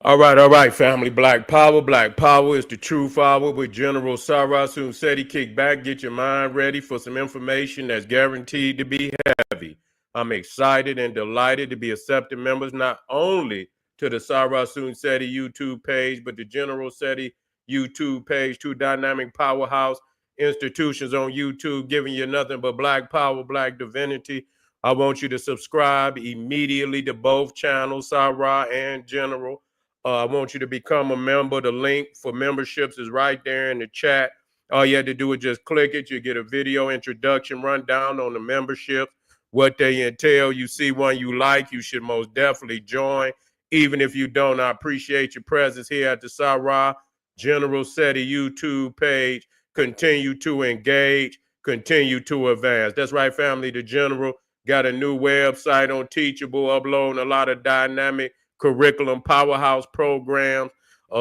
All right, family. Black Power. Black Power is the true power with General Cyrus Seti. Kick back, get your mind ready for some information that's guaranteed to be heavy. I'm excited and delighted to be accepting members not only to the Cyrus Seti YouTube page, but the General Seti YouTube page, two dynamic powerhouse institutions on YouTube, giving you nothing but Black Power, Black Divinity. I want you to subscribe immediately to both channels, Cyrus and General. I want you to become a member. The link for memberships is right there in the chat. All you have to do is just click it. You get a video introduction rundown on the membership, what they entail. You see one you like, you should most definitely join. Even if you don't, I appreciate your presence here at the Sarah General Seti YouTube page. Continue to engage, continue to advance. That's right, family. The General got a new website on Teachable, uploading a lot of dynamic curriculum powerhouse programs,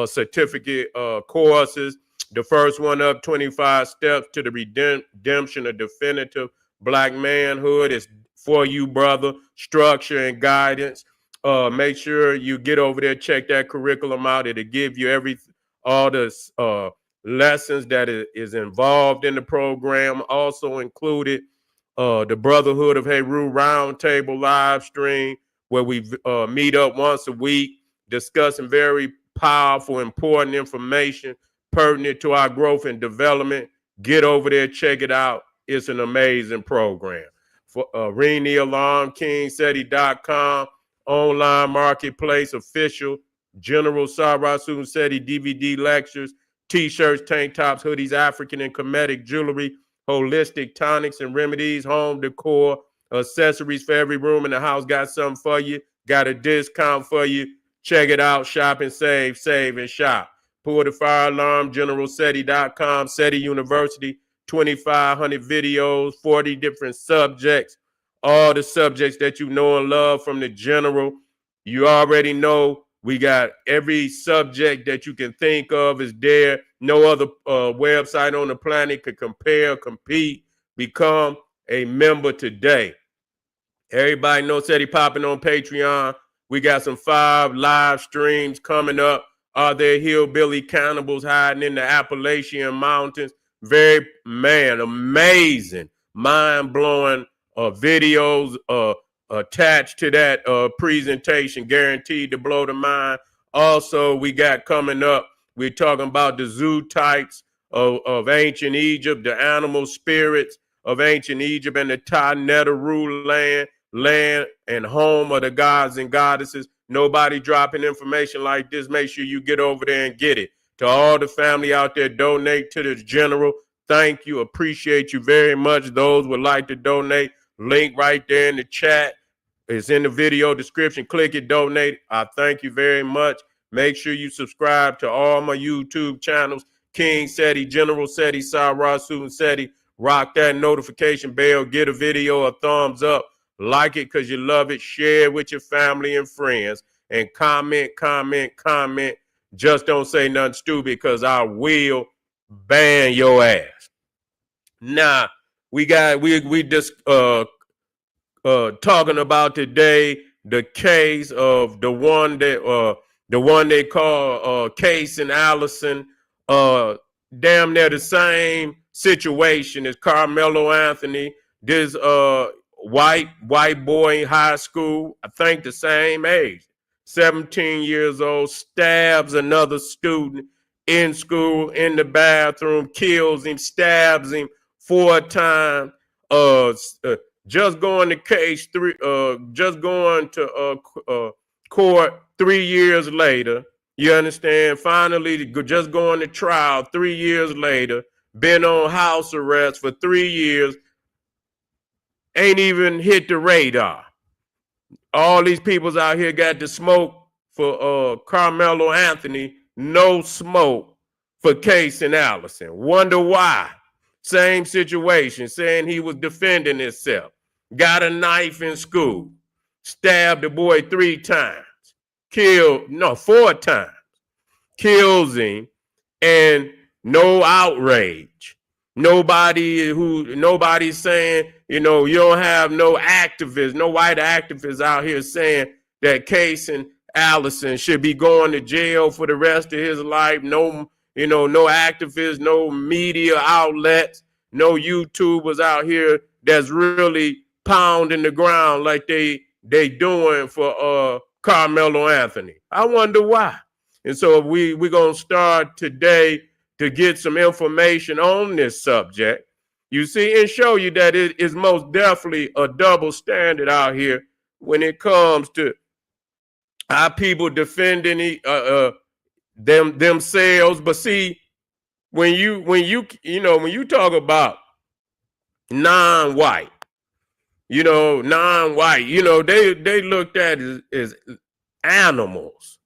certificate courses. The first one up, 25 Steps to the Redemption of Definitive Black Manhood, is for you, brother. Structure and guidance. Make sure you get over there, check that curriculum out. It'll give you all the lessons that is involved in the program. Also included the Brotherhood of Heru Roundtable live stream, where we meet up once a week discussing very powerful, important information pertinent to our growth and development. Get over there, check it out. It's an amazing program. For ring the alarm, KingSeti.com, online marketplace, official, General Cyrus Seti DVD lectures, t-shirts, tank tops, hoodies, African and Kemetic jewelry, holistic tonics and remedies, home decor, accessories for every room in the house. Got something for you. Got a discount for you. Check it out. Shop and save, save and shop. Pull the fire alarm, GeneralSeti.com, Seti University, 2,500 videos, 40 different subjects, all the subjects that you know and love from the General. You already know we got every subject that you can think of is there. No other website on the planet could compare, compete, become a member today. Everybody knows Seti popping on Patreon. We got some 5 live streams coming up. Are there hillbilly cannibals hiding in the Appalachian Mountains? Very, man, amazing, mind-blowing videos attached to that presentation, guaranteed to blow the mind. Also, we got coming up, we're talking about the zoo types of ancient Egypt, the animal spirits of ancient Egypt, and the Ta-Netaru land and home of the gods and goddesses. Nobody dropping information like this. Make sure you get over there and get it. To all the family out there, donate to the General. Thank you. Appreciate you very much. Those would like to donate, link right there in the chat. It's in the video description. Click it, donate. I thank you very much. Make sure you subscribe to all my YouTube channels. King Seti, General Seti, Cyrus Seti. Rock that notification bell. Get a video a thumbs up. Like it because you love it. Share it with your family and friends. And comment. Just don't say nothing stupid because I will ban your ass. Now, we just talking about today the case of the one they call Caysen Allison. Damn near the same situation as Karmelo Anthony. This white boy in high school, I think the same age, 17 years old, stabs another student in school, in the bathroom, kills him, stabs him 4 times. Just going to court 3 years later. You understand? Finally, just going to trial 3 years later. Been on house arrest for 3 years. Ain't even hit the radar. All these peoples out here got the smoke for Karmelo Anthony, no smoke for Caysen Allison. Wonder why? Same situation, saying he was defending himself. Got a knife in school. Stabbed the boy 3 times. 4 times. Kills him, and no outrage. Nobody's saying, you don't have no activists, no white activists out here saying that Caysen Allison should be going to jail for the rest of his life. No, no activists, no media outlets, no YouTubers out here that's really pounding the ground like they doing for Karmelo Anthony. I wonder why. And so we're going to start today to get some information on this subject, you see, and show you that it is most definitely a double standard out here when it comes to our people defending themselves. But see, when you talk about non-white, they looked at as animals.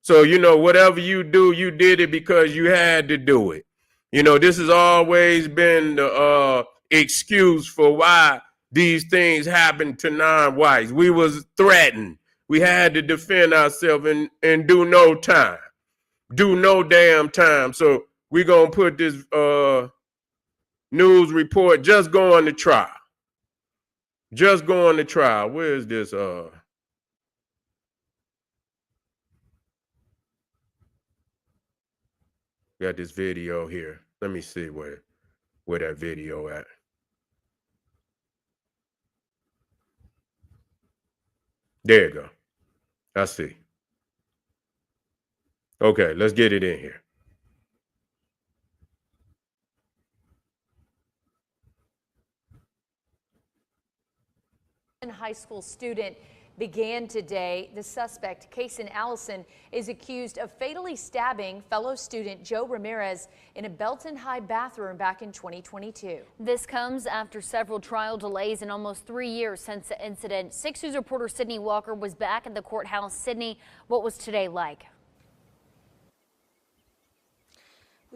So, whatever you do, you did it because you had to do it. This has always been the excuse for why these things happen to non-whites. We was threatened. We had to defend ourselves and do no time. Do no damn time. So we're going to put this news report, just going to trial. Just going to trial. Where is this? Got this video here. Let me see where that video at. There you go. I see. Okay, let's get it in here. High school student began today. The suspect, Caysen Allison, is accused of fatally stabbing fellow student Joe Ramirez in a Belton High bathroom back in 2022. This comes after several trial delays and almost 3 years since the incident. 6 News reporter Sydney Walker was back at the courthouse. Sydney, what was today like?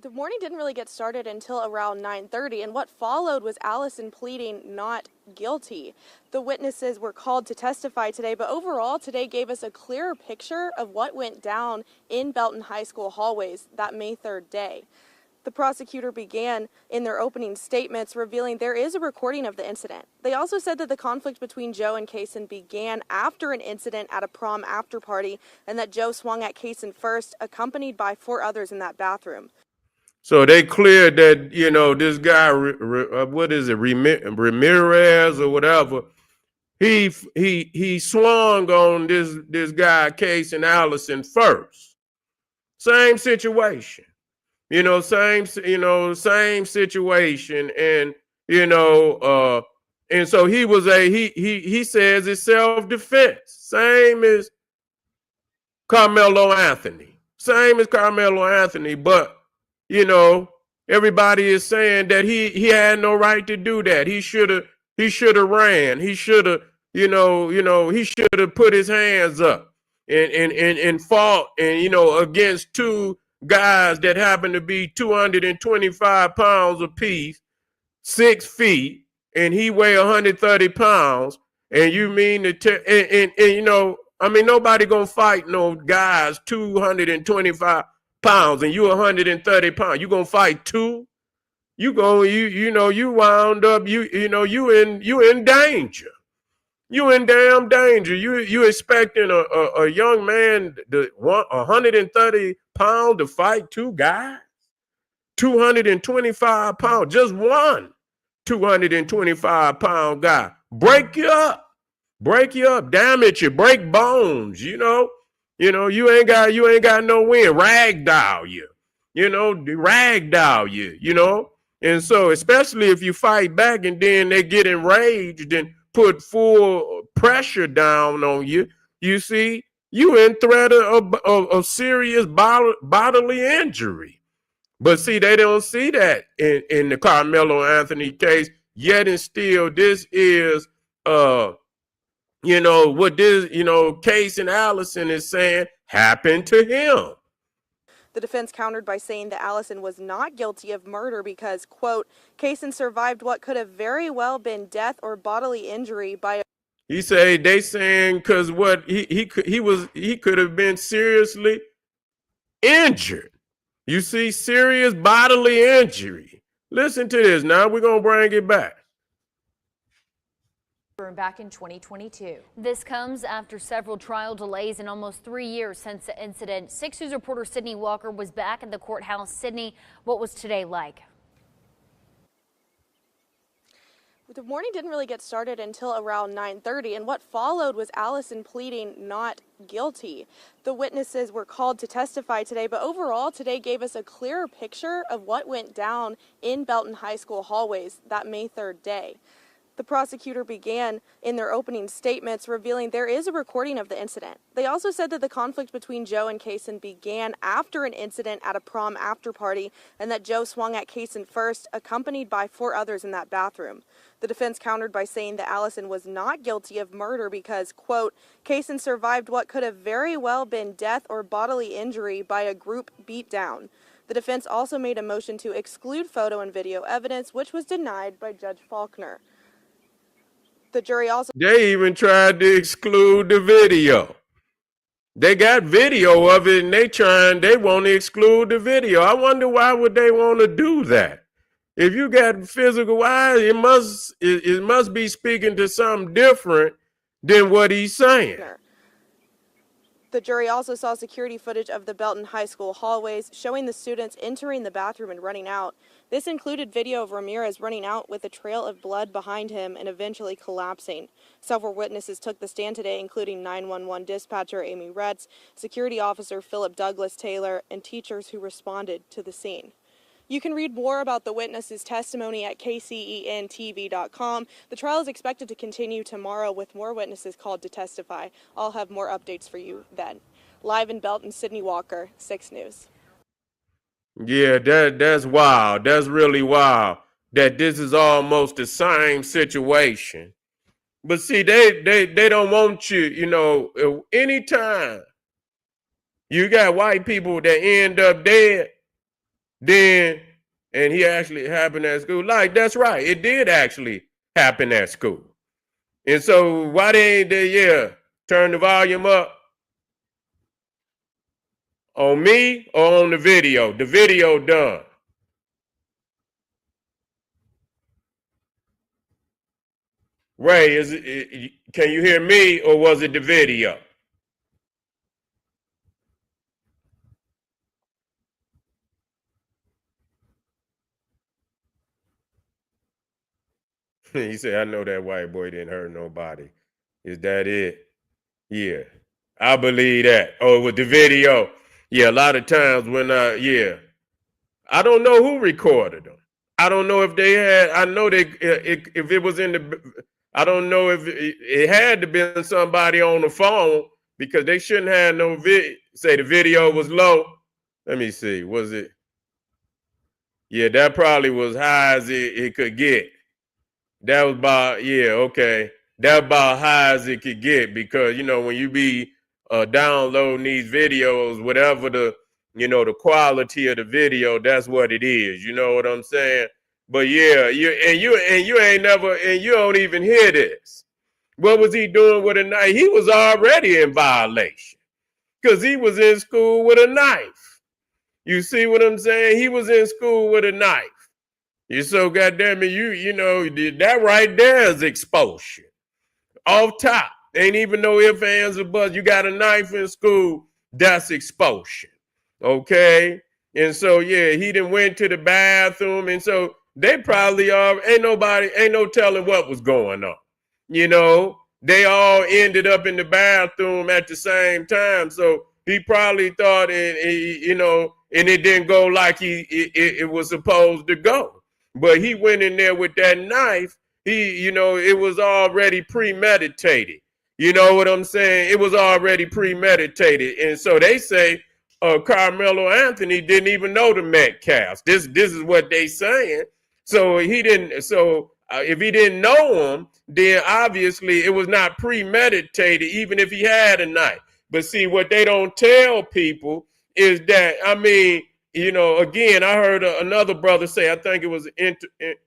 The morning didn't really get started until around 9:30, and what followed was Allison pleading not guilty. The witnesses were called to testify today, but overall today gave us a clearer picture of what went down in Belton High School hallways that May 3rd day. The prosecutor began in their opening statements revealing there is a recording of the incident. They also said that the conflict between Joe and Caysen began after an incident at a prom after party, and that Joe swung at Caysen first, accompanied by 4 others in that bathroom. So they cleared that, this guy, what is it, Ramirez or whatever, he swung on this guy, Caysen Allison, first. Same situation, same situation. And, and so he says it's self-defense, same as Karmelo Anthony, but everybody is saying that he had no right to do that. He should have ran. He should have, he should have put his hands up and fought and, against 2 guys that happen to be 225 pounds apiece, 6 feet, and he weigh 130 pounds. And you mean to nobody gonna fight no guys 225 pounds and you 130 pounds. You gonna fight 2? You wound up, you in danger. You in damn danger. You expecting a young man, 130 pounds to fight 2 guys? 225 pounds, just one 225 pound guy. Break you up, damage you, break bones, you ain't got no win, ragdoll you, and so especially if you fight back and then they get enraged and put full pressure down on you, you see, you in threat of serious bodily injury. But see, they don't see that in the Karmelo Anthony case, yet and still this is what this, Caysen Allison is saying happened to him. The defense countered by saying that Allison was not guilty of murder because, quote, Caysen survived what could have very well been death or bodily injury by a... He said they saying because what he could have been seriously injured. You see, serious bodily injury. Listen to this now. We're going to bring it back. back in 2022. This comes after several trial delays and almost 3 years since the incident. 6 News reporter Sydney Walker was back at the courthouse. Sydney, what was today like? The morning didn't really get started until around 9:30, and what followed was Allison pleading not guilty. The witnesses were called to testify today, but overall today gave us a clearer picture of what went down in Belton High School hallways that May 3rd day. The prosecutor began in their opening statements revealing there is a recording of the incident. They also said that the conflict between Joe and Caysen began after an incident at a prom after party and that Joe swung at Caysen first, accompanied by 4 others in that bathroom. The defense countered by saying that Allison was not guilty of murder because, quote, Caysen survived what could have very well been death or bodily injury by a group beatdown. The defense also made a motion to exclude photo and video evidence, which was denied by Judge Faulkner. The jury also... They even tried to exclude the video. They got video of it and they want to exclude the video. I wonder why would they want to do that? If you got physical eyes, it must be speaking to something different than what he's saying. The jury also saw security footage of the Belton High School hallways showing the students entering the bathroom and running out. This included video of Ramirez running out with a trail of blood behind him and eventually collapsing. Several witnesses took the stand today, including 911 dispatcher Amy Retz, security officer Philip Douglas Taylor, and teachers who responded to the scene. You can read more about the witnesses' testimony at kcentv.com. The trial is expected to continue tomorrow with more witnesses called to testify. I'll have more updates for you then. Live in Belton, Sydney Walker, 6 News. Yeah, that's wild. That's really wild that this is almost the same situation. But see, they don't want you, anytime you got white people that end up dead, and he actually happened at school. Like, that's right. It did actually happen at school. And so why they ain't there? Turn the volume up on me or on the video? The video done. Ray, can you hear me or was it the video? He said, I know that white boy didn't hurt nobody. Is that it? Yeah, I believe that. Oh, with the video. Yeah, a lot of times when, I don't know who recorded them. I don't know if they had, I know if it was in the, I don't know if it had to be somebody on the phone because they shouldn't have no say the video was low. Let me see, was it? Yeah, that probably was high as it could get. That was about, okay. That about high as it could get because, when you be downloading these videos, whatever the quality of the video, that's what it is. You know what I'm saying? But yeah, you ain't never, and you don't even hear this. What was he doing with a knife? He was already in violation because he was in school with a knife. You see what I'm saying? He was in school with a knife. You're so goddamn it, that right there is exposure. Off top. Ain't even no ifs, ands, or buts. You got a knife in school, that's exposure. Okay? And so, he done went to the bathroom, and so they probably ain't no telling what was going on. They all ended up in the bathroom at the same time. So he probably thought, and it didn't go like it was supposed to go. But he went in there with that knife. It was already premeditated. You know what I'm saying? It was already premeditated. And so they say Karmelo Anthony didn't even know the Metcalfs. This is what they saying. So he didn't. So if he didn't know him, then obviously it was not premeditated, even if he had a knife. But see, what they don't tell people is that, again, I heard another brother say, I think it was an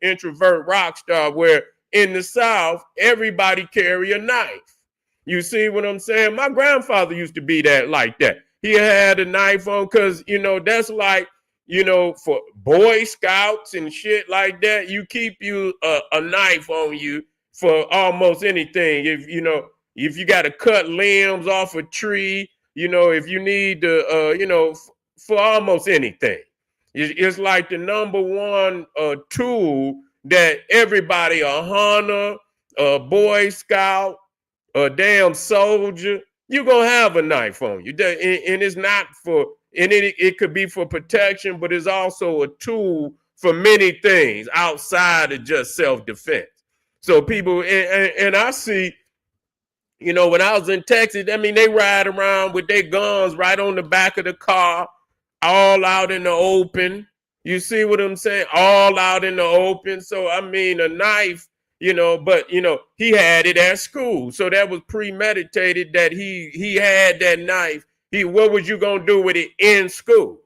introvert rock star, where in the South, everybody carry a knife. You see what I'm saying? My grandfather used to be like that. He had a knife on because, that's like, for Boy Scouts and shit like that, you keep a knife on you for almost anything. If you got to cut limbs off a tree, if you need to, for almost anything. It's like the number one tool that everybody, a hunter, a Boy Scout, a damn soldier, you're going to have a knife on you. And it's not for, and it could be for protection, but it's also a tool for many things outside of just self-defense. So people, and I see, when I was in Texas, I mean, they ride around with their guns right on the back of the car, all out in the open. You see what I'm saying? All out in the open. So, I mean, a knife, but, he had it at school. So that was premeditated that he had that knife. What was you going to do with it in school?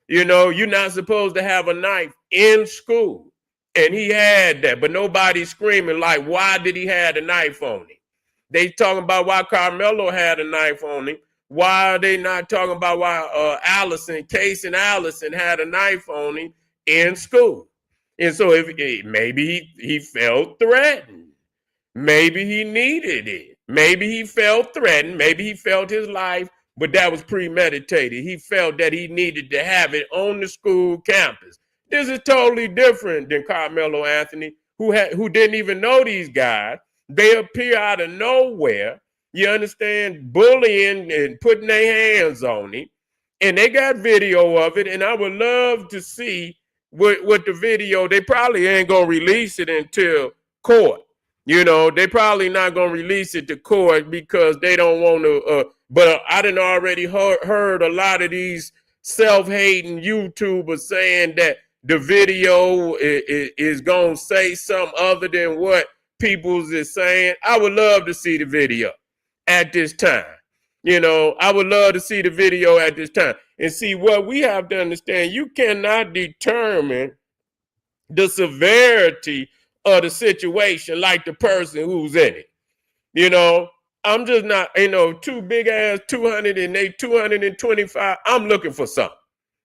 You're not supposed to have a knife in school. And he had that, but nobody's screaming like, why did he have a knife on him? They talking about why Karmelo had a knife on him. Why are they not talking about why Caysen Allison had a knife on him in school? And so maybe he felt threatened. Maybe he needed it. Maybe he felt threatened. Maybe he felt his life, but that was premeditated. He felt that he needed to have it on the school campus. This is totally different than Karmelo Anthony, who didn't even know these guys. They appear out of nowhere, you understand, bullying and putting their hands on him. And they got video of it, and I would love to see what the video, they probably ain't going to release it until court. They probably not going to release it to court because they don't want to, but I done already heard a lot of these self-hating YouTubers saying that the video is going to say something other than what Peoples is saying. I would love to see the video at this time. I would love to see the video at this time and see what we have to understand. You cannot determine the severity of the situation like the person who's in it. I'm just not, two big ass 200 and they 225. I'm looking for something,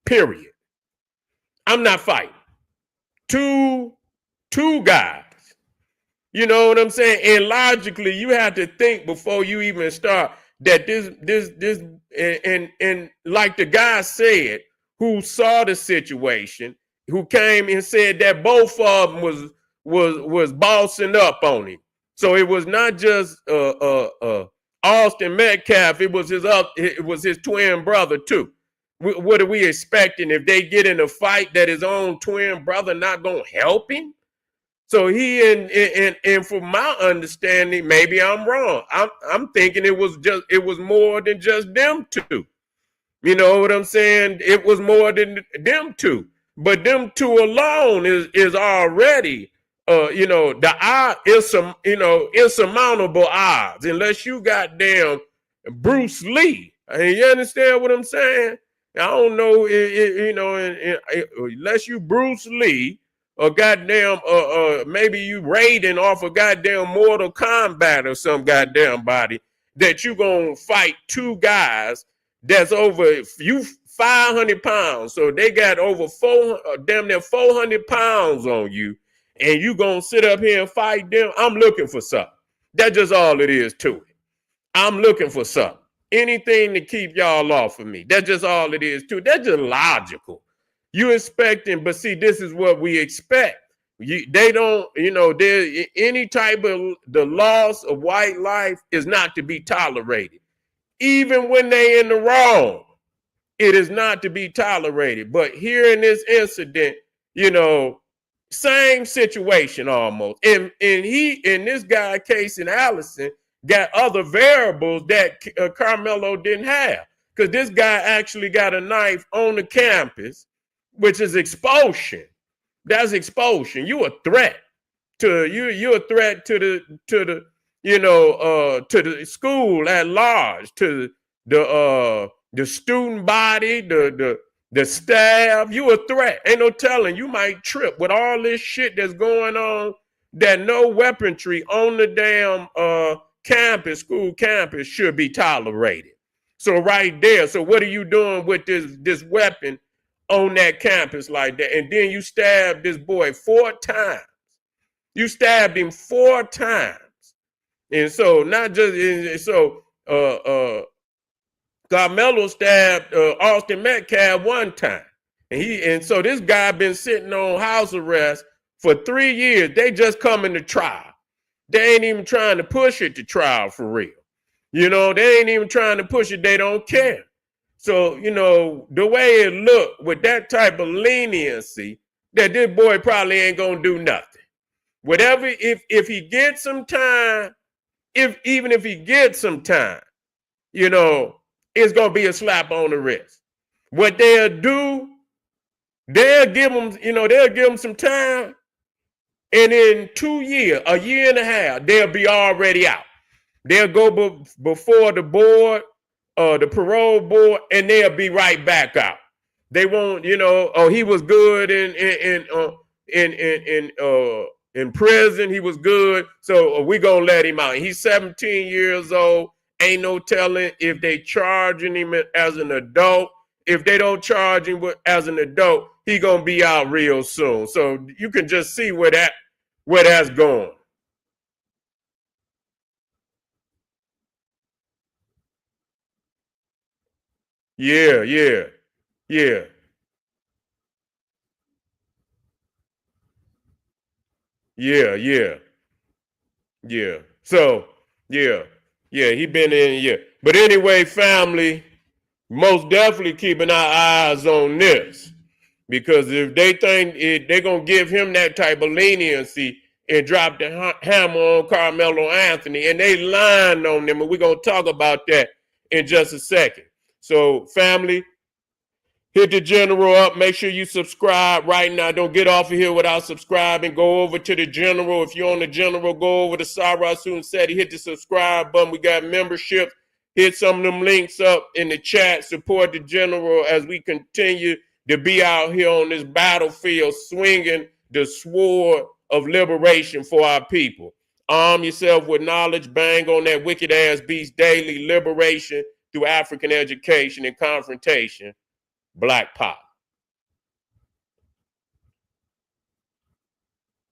period. I'm not fighting. Two guys. You know what I'm saying? And logically, you have to think before you even start that this, and like the guy said, who saw the situation, who came and said that both of them was bossing up on him. So it was not just Austin Metcalf. It was his twin brother too. What are we expecting if they get in a fight that his own twin brother not gonna help him? So he and from my understanding, maybe I'm wrong. I'm thinking it was more than just them two. You know what I'm saying? It was more than them two. But them two alone is already the odd is some insurmountable odds unless you got Bruce Lee. You understand what I'm saying? I don't know, unless you Bruce Lee or goddamn, maybe you raiding off a goddamn Mortal Kombat or some goddamn body that you gonna fight two guys that's over you 500 pounds. So they got over damn near 400 pounds on you, and you gonna sit up here and fight them. I'm looking for something. That's just all it is to it. I'm looking for something. Anything to keep y'all off of me. That's just all it is, too. That's just logical. You expecting, but see, this is what we expect. They don't, there any type of the loss of white life is not to be tolerated. Even when they in the wrong, it is not to be tolerated. But here in this incident, same situation almost. And this guy, Caysen Allison, got other variables that Karmelo didn't have. Because this guy actually got a knife on the campus, which is expulsion. That's expulsion. You're a threat you're a threat to the school at large, to the student body, the staff. You a threat. Ain't no telling. You might trip with all this shit that's going on, that no weaponry on the damn school campus should be tolerated. So right there, so what are you doing with this weapon on that campus like that? And then you stab this boy 4 times. You stabbed him 4 times. And so not just, and so Karmelo stabbed Austin Metcalf 1 time. And so this guy been sitting on house arrest for 3 years. They just coming to trial. They ain't even trying to push it to trial for real. You know, they ain't even trying to push it. They don't care. So, you know, the way it looked with that type of leniency, that this boy probably ain't gonna do nothing. Whatever, if he gets some time, even if he gets some time, you know, it's gonna be a slap on the wrist. What they'll do, they'll give him some time, and in 2 years, a year and a half, they'll be already out. They'll go before the board, the parole board, and they'll be right back out. They won't, you know, oh, he was good in prison. He was good, so we gonna let him out. He's 17 years old. Ain't no telling if they charging him as an adult. If they don't charge him as an adult, he gonna be out real soon. So you can just see where that's going. Yeah. So, he been in, But anyway, family, most definitely keeping our eyes on this. Because if they think they're going to give him that type of leniency and drop the hammer on Carmelo Anthony, and they lying on them, and we're going to talk about that in just a second. So, family, hit the general up. Make sure you subscribe right now. Don't get off of here without subscribing. Go over to the general. If you're on the general, go over to Sarasun Seti. Hit the subscribe button. We got memberships. Hit some of them links up in the chat. Support the general as we continue to be out here on this battlefield swinging the sword of liberation for our people. Arm yourself with knowledge. Bang on that wicked ass beast daily. Liberation through African education and confrontation. Black Pop.